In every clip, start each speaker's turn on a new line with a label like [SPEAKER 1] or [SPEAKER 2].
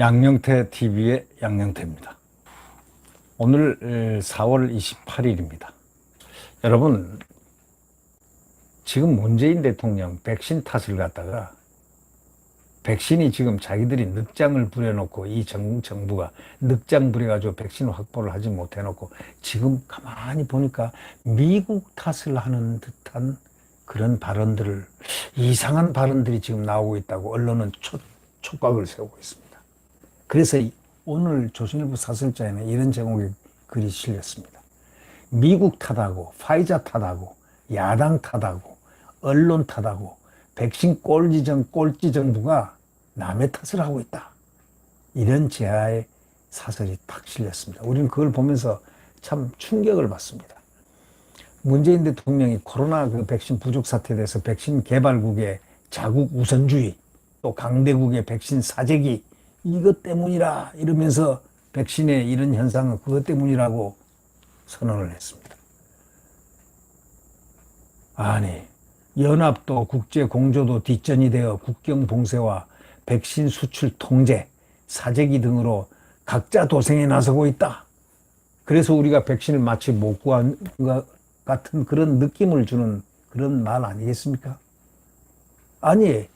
[SPEAKER 1] 양영태 TV의 양영태입니다. 오늘 4월 28일입니다. 여러분, 지금 문재인 대통령 백신 탓을 갖다가 백신이 지금 자기들이 늑장을 부려놓고 이 정부가 늑장 부려가지고 백신 확보를 하지 못해놓고 지금 가만히 보니까 미국 탓을 하는 듯한 그런 발언들을, 이상한 발언들이 지금 나오고 있다고 언론은 촉각을 세우고 있습니다. 그래서 오늘 조선일보 사설자에는 이런 제목의 글이 실렸습니다. 미국 탓하고 파이자 탓하고 야당 탓하고 언론 탓하고 백신 꼴찌 정부가 남의 탓을 하고 있다. 이런 제하의 사설이 딱 실렸습니다. 우리는 그걸 보면서 참 충격을 받습니다. 문재인 대통령이 코로나 그 백신 부족 사태에 대해서 백신 개발국의 자국 우선주의, 또 강대국의 백신 사재기, 이것 때문이라 이러면서 백신의 이런 현상은 그것 때문이라고 선언을 했습니다. 아니, 연합도 국제 공조도 뒷전이 되어 국경 봉쇄와 백신 수출 통제, 사재기 등으로 각자 도생에 나서고 있다. 그래서 우리가 백신을 마치 못 구한 것 같은 그런 느낌을 주는 그런 말 아니겠습니까? 아니,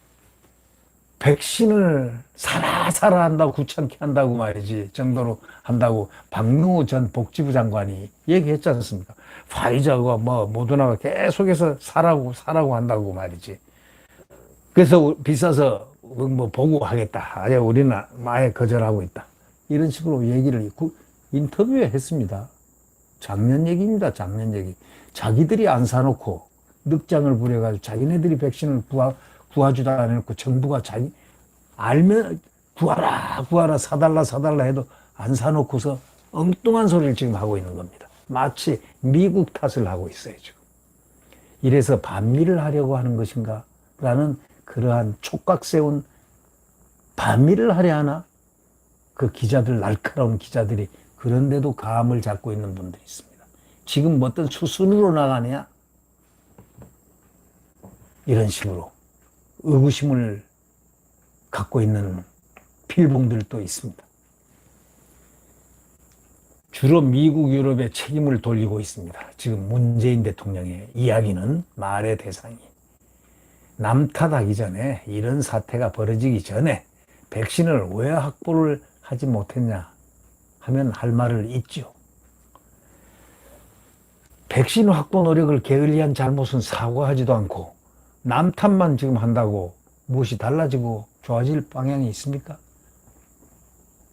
[SPEAKER 1] 백신을 사라 한다고 귀찮게 한다고 말이지 정도로 한다고 박능호 전 복지부 장관이 얘기했지 않습니까? 파이자가 모더나가 계속해서 사라고 한다고 말이지. 그래서 비싸서 보고 하겠다. 아예 우리는 아예 거절하고 있다. 이런 식으로 얘기를 인터뷰에 했습니다. 작년 얘기입니다. 작년 얘기. 자기들이 안 사놓고 늑장을 부려가지고 자기네들이 백신을 구하지도 않았고 정부가 자기 알면 구하라 사달라 해도 안 사놓고서 엉뚱한 소리를 지금 하고 있는 겁니다. 마치 미국 탓을 하고 있어요 지금. 이래서 반미를 하려고 하는 것인가 라는 그러한 촉각 세운, 반미를 하려 하나? 그 기자들, 날카로운 기자들이 그런데도 감을 잡고 있는 분들이 있습니다. 지금 어떤 수순으로 나가냐? 이런 식으로 의구심을 갖고 있는 필봉들도 있습니다. 주로 미국, 유럽에 책임을 돌리고 있습니다. 지금 문재인 대통령의 이야기는, 말의 대상이 남 탓하기 전에, 이런 사태가 벌어지기 전에 백신을 왜 확보를 하지 못했냐 하면 할 말을 잊죠. 백신 확보 노력을 게을리한 잘못은 사과하지도 않고 남 탓만 지금 한다고 무엇이 달라지고 좋아질 방향이 있습니까?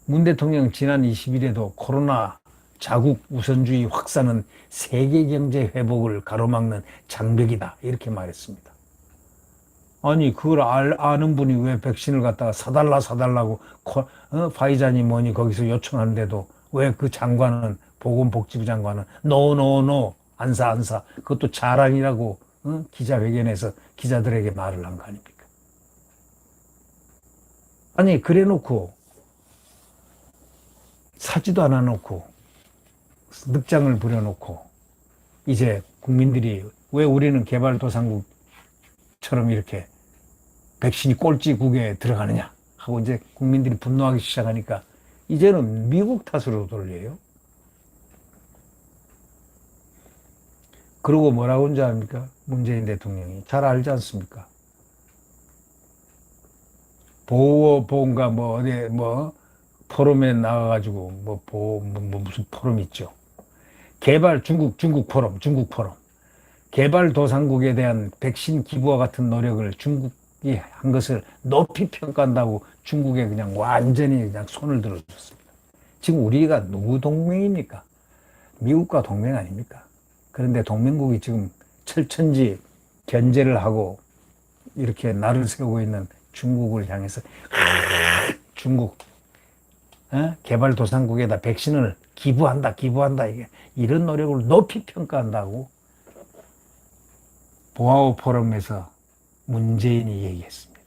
[SPEAKER 1] 문 대통령 지난 20일에도 코로나 자국 우선주의 확산은 세계 경제 회복을 가로막는 장벽이다, 이렇게 말했습니다. 아니, 그걸 아는 분이 왜 백신을 갖다가 사달라고 파이자니 뭐니 거기서 요청하는데도 왜 그 장관은, 보건복지부 장관은 노 안 사 그것도 자랑이라고 기자회견에서 기자들에게 말을 한 거 아닙니까? 아니, 그래 놓고 사지도 않아 놓고 늑장을 부려놓고 이제 국민들이 왜 우리는 개발도상국처럼 이렇게 백신이 꼴찌국에 들어가느냐 하고 이제 국민들이 분노하기 시작하니까 이제는 미국 탓으로 돌려요. 그러고 뭐라고 한지 압니까? 문재인 대통령이 잘 알지 않습니까? 보건가 어디 포럼에 나가가지고 무슨 포럼 있죠. 중국 포럼. 개발도상국에 대한 백신 기부와 같은 노력을 중국이 한 것을 높이 평가한다고 중국에 그냥 완전히 그냥 손을 들어줬습니다. 지금 우리가 누구 동맹입니까? 미국과 동맹 아닙니까? 그런데 동맹국이 지금 철천지 견제를 하고 이렇게 날을 세우고 있는 중국을 향해서 중국 개발도상국에다 백신을 기부한다 이게 이런 노력을 높이 평가한다고 보아오 포럼에서 문재인이 얘기했습니다.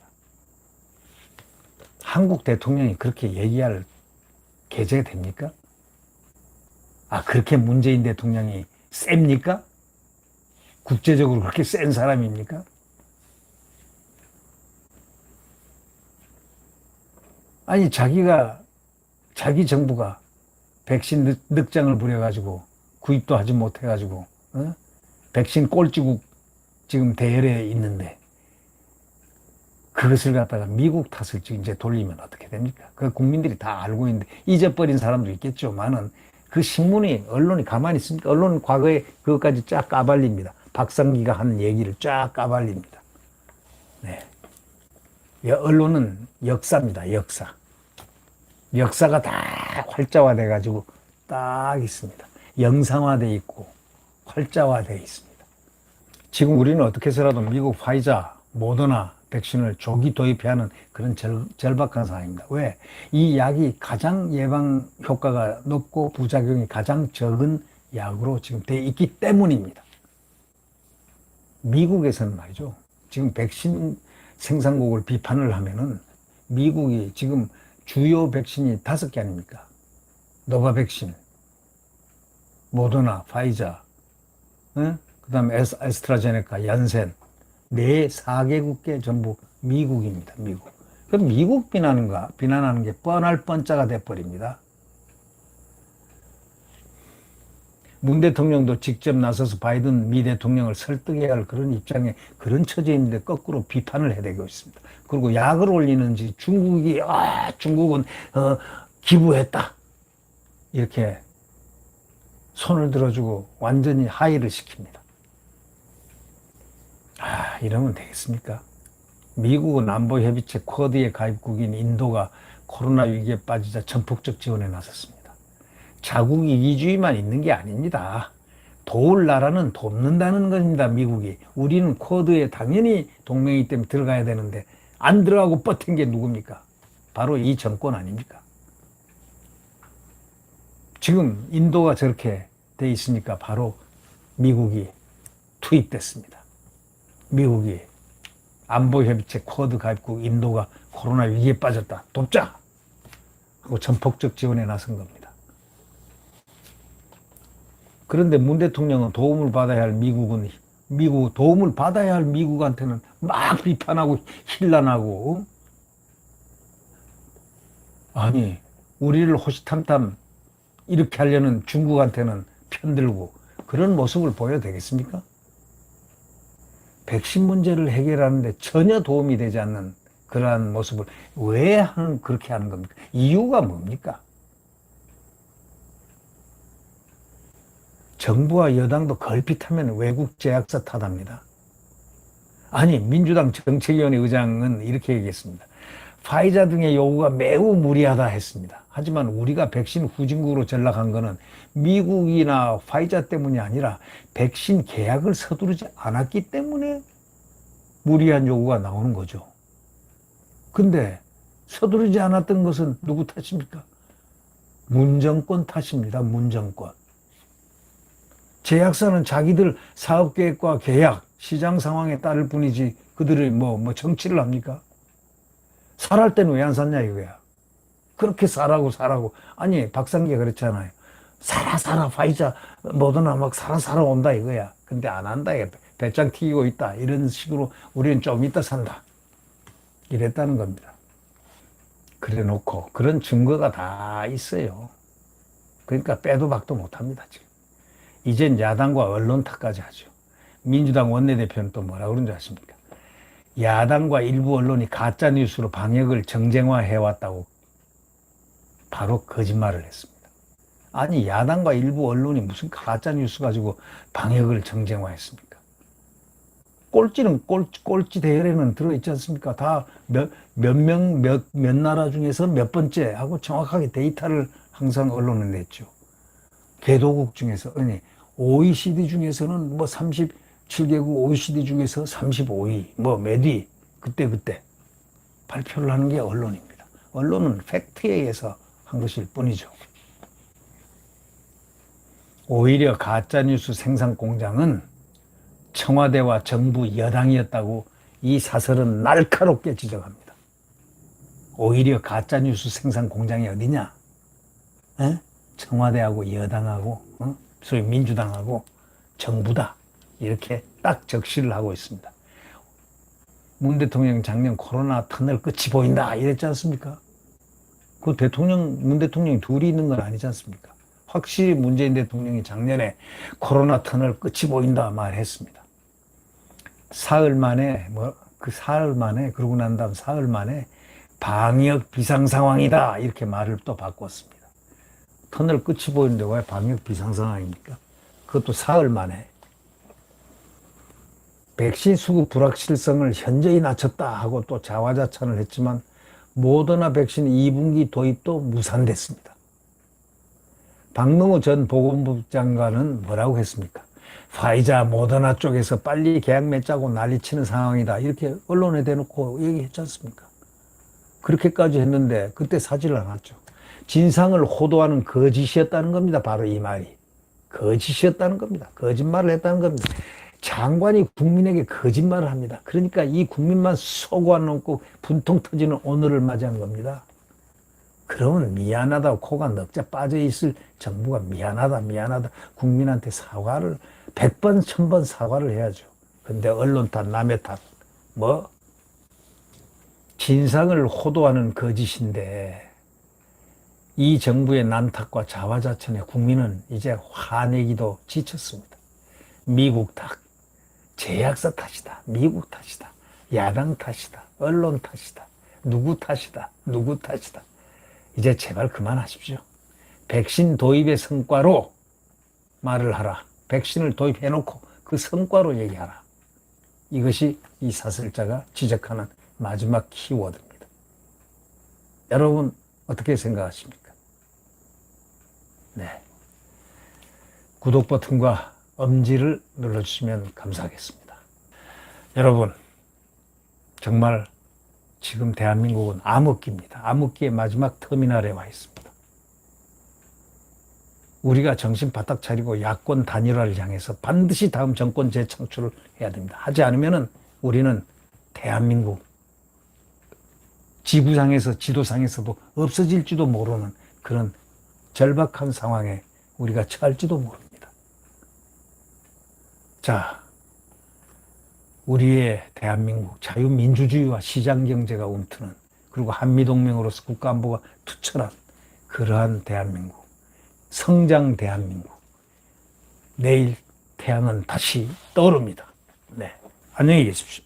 [SPEAKER 1] 한국 대통령이 그렇게 얘기할 계제가 됩니까? 그렇게 문재인 대통령이 셉니까? 국제적으로 그렇게 센 사람입니까? 아니, 자기 정부가 백신 늑장을 부려가지고 구입도 하지 못해가지고, 백신 꼴찌국 지금 대열에 있는데, 그것을 갖다가 미국 탓을 지금 이제 돌리면 어떻게 됩니까? 그 국민들이 다 알고 있는데, 잊어버린 사람도 있겠죠만은, 그 신문이, 언론이 가만히 있습니까? 언론은 과거에 그것까지 쫙 까발립니다. 박상기가 한 얘기를 쫙 까발립니다. 네. 언론은 역사입니다, 역사. 역사가 다 활자화돼가지고 딱 있습니다. 영상화돼 있고 활자화돼 있습니다. 지금 우리는 어떻게 해서라도 미국 화이자, 모더나 백신을 조기 도입해야 하는 그런 절박한 상황입니다. 왜? 이 약이 가장 예방 효과가 높고 부작용이 가장 적은 약으로 지금 되어 있기 때문입니다. 미국에서는 말이죠. 지금 백신 생산국을 비판을 하면은 미국이 지금 주요 백신이 5개 아닙니까? 노바백신, 모더나, 파이자, 그 다음에 에스트라제네카, 얀센, 4개국계 전부 미국입니다. 미국. 그럼 미국 비난하는 게 뻔할 뻔짜가 돼버립니다. 문 대통령도 직접 나서서 바이든 미 대통령을 설득해야 할 그런 입장에 그런 처지인데 거꾸로 비판을 해대고 있습니다. 그리고 약을 올리는지 중국은 기부했다. 이렇게 손을 들어주고 완전히 하이를 시킵니다. 이러면 되겠습니까? 미국은 안보협의체 쿼드의 가입국인 인도가 코로나 위기에 빠지자 전폭적 지원에 나섰습니다. 자국 이기주의만 있는 게 아닙니다. 도울 나라는 돕는다는 겁니다, 미국이. 우리는 쿼드에 당연히 동맹이기 때문에 들어가야 되는데 안 들어가고 버틴 게 누굽니까? 바로 이 정권 아닙니까? 지금 인도가 저렇게 돼 있으니까 바로 미국이 투입됐습니다. 미국이 안보협의체 쿼드 가입국 인도가 코로나 위기에 빠졌다. 돕자! 하고 전폭적 지원에 나선 겁니다. 그런데 문 대통령은 도움을 받아야 할 도움을 받아야 할 미국한테는 막 비판하고 힐난하고, 아니, 우리를 호시탐탐 이렇게 하려는 중국한테는 편들고 그런 모습을 보여도 되겠습니까? 백신 문제를 해결하는데 전혀 도움이 되지 않는 그러한 모습을 왜 그렇게 하는 겁니까? 이유가 뭡니까? 정부와 여당도 걸핏하면 외국 제약사 탓합니다. 아니, 민주당 정책위원회 의장은 이렇게 얘기했습니다. 파이자 등의 요구가 매우 무리하다 했습니다. 하지만 우리가 백신 후진국으로 전락한 거는 미국이나 파이자 때문이 아니라 백신 계약을 서두르지 않았기 때문에 무리한 요구가 나오는 거죠. 근데 서두르지 않았던 것은 누구 탓입니까? 문정권 탓입니다. 문정권. 제약사는 자기들 사업계획과 계약, 시장 상황에 따를 뿐이지 그들이 뭐 정치를 합니까? 살할 때는 왜 안 샀냐 이거야. 그렇게 사라고. 아니, 박상기가 그랬잖아요. 사라, 파이자, 모더나 막 사라 온다 이거야. 근데 안 한다. 배짱 튀기고 있다. 이런 식으로 우리는 좀 이따 산다. 이랬다는 겁니다. 그래 놓고 그런 증거가 다 있어요. 그러니까 빼도 박도 못합니다, 지금. 이젠 야당과 언론 탓까지 하죠. 민주당 원내대표는 또 뭐라 그런지 아십니까? 야당과 일부 언론이 가짜뉴스로 방역을 정쟁화해왔다고 바로 거짓말을 했습니다. 아니, 야당과 일부 언론이 무슨 가짜뉴스 가지고 방역을 정쟁화했습니까? 꼴찌는 꼴찌 대열에는 들어있지 않습니까? 다 몇 나라 중에서 몇 번째 하고 정확하게 데이터를 항상 언론에 냈죠. 개도국 중에서, 아니, OECD 중에서는 37개국 OECD 중에서 35위, 몇 위, 그때 발표를 하는 게 언론입니다. 언론은 팩트에 의해서 한 것일 뿐이죠. 오히려 가짜뉴스 생산 공장은 청와대와 정부 여당이었다고 이 사설은 날카롭게 지적합니다. 오히려 가짜뉴스 생산 공장이 어디냐? 청와대하고 여당하고, 소위 민주당하고 정부다. 이렇게 딱 적시를 하고 있습니다. 문 대통령 작년 코로나 터널 끝이 보인다 이랬지 않습니까? 그 문 대통령이 둘이 있는 건 아니지 않습니까? 확실히 문재인 대통령이 작년에 코로나 터널 끝이 보인다 말했습니다. 사흘 만에, 그러고 난 다음 사흘 만에 방역 비상 상황이다. 이렇게 말을 또 바꿨습니다. 터널 끝이 보이는데 왜 방역 비상 상황입니까? 그것도 사흘 만에. 백신 수급 불확실성을 현저히 낮췄다 하고 또 자화자찬을 했지만 모더나 백신 2분기 도입도 무산됐습니다. 박능우 전 보건부 장관은 뭐라고 했습니까? 화이자, 모더나 쪽에서 빨리 계약 맺자고 난리치는 상황이다. 이렇게 언론에 대놓고 얘기했지 않습니까? 그렇게까지 했는데 그때 사지를 않았죠. 진상을 호도하는 거짓이었다는 겁니다. 바로 이 말이. 거짓이었다는 겁니다. 거짓말을 했다는 겁니다. 장관이 국민에게 거짓말을 합니다. 그러니까 이 국민만 속아 놓고 분통 터지는 오늘을 맞이한 겁니다. 그러면 미안하다고 코가 넉자 빠져 있을 정부가 미안하다 국민한테 사과를 100번 1000번 사과를 해야죠. 근데 언론 탓 남의 탓 진상을 호도하는 거짓인데 이 정부의 난탁과 자화자찬에 국민은 이제 화내기도 지쳤습니다. 미국 탓, 제약사 탓이다. 미국 탓이다. 야당 탓이다. 언론 탓이다. 누구 탓이다. 이제 제발 그만하십시오. 백신 도입의 성과로 말을 하라. 백신을 도입해놓고 그 성과로 얘기하라. 이것이 이 사설자가 지적하는 마지막 키워드입니다. 여러분 어떻게 생각하십니까? 네. 구독 버튼과 엄지를 눌러주시면 감사하겠습니다. 여러분 정말 지금 대한민국은 암흑기입니다. 암흑기의 마지막 터미널에 와 있습니다. 우리가 정신 바짝 차리고 야권 단일화를 향해서 반드시 다음 정권 재창출을 해야 됩니다. 하지 않으면 우리는 대한민국 지구상에서 지도상에서도 없어질지도 모르는 그런 절박한 상황에 우리가 처할지도 모릅니다. 자, 우리의 대한민국 자유민주주의와 시장경제가 움트는 그리고 한미동맹으로서 국가안보가 투철한 그러한 대한민국, 성장 대한민국. 내일 태양은 다시 떠오릅니다. 네, 안녕히 계십시오.